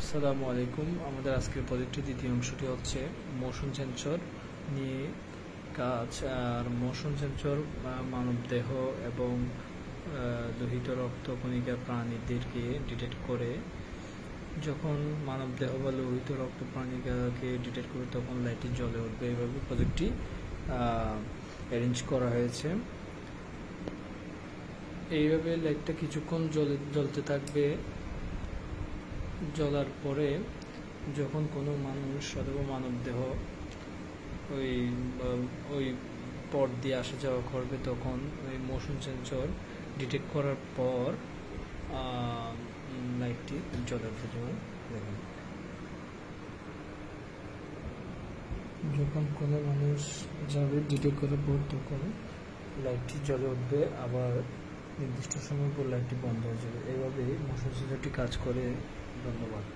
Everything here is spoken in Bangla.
আসসালামু আলাইকুম। আমাদের আজকের প্রজেক্টের দ্বিতীয় অংশটি হচ্ছে মোশন সেন্সর নিয়ে কাজ। আর মোশন সেন্সর মানবদেহ এবং লোহিত রক্তকণিকা প্রাণীদেরকে ডিটেক্ট করে। যখন মানবদেহ বা লোহিত রক্ত প্রাণিকাকে ডিটেক্ট করে তখন লাইটটি জ্বলে উঠবে। এইভাবে প্রজেক্টটি অ্যারেঞ্জ করা হয়েছে। এইভাবে লাইটটা কিছুক্ষণ জ্বলতে থাকবে। জ্বলার পরে যখন কোনো মানুষ অথবা মানবদেহ ওই পথ দিয়ে আসা যাওয়া করবে তখন ওই মোশন সেন্সর ডিটেক্ট করার পর লাইটটি জ্বলে উঠবে। যেমন দেখুন, যখন কোনো মানুষ যাবে ডিটেক্ট করার পর তখন লাইটটি জ্বলে উঠবে, আবার নির্দিষ্ট সময় পর লাইটটি বন্ধ হয়ে যাবে। এভাবেই মোশন সেন্সরটি কাজ করে। ধন্যবাদ।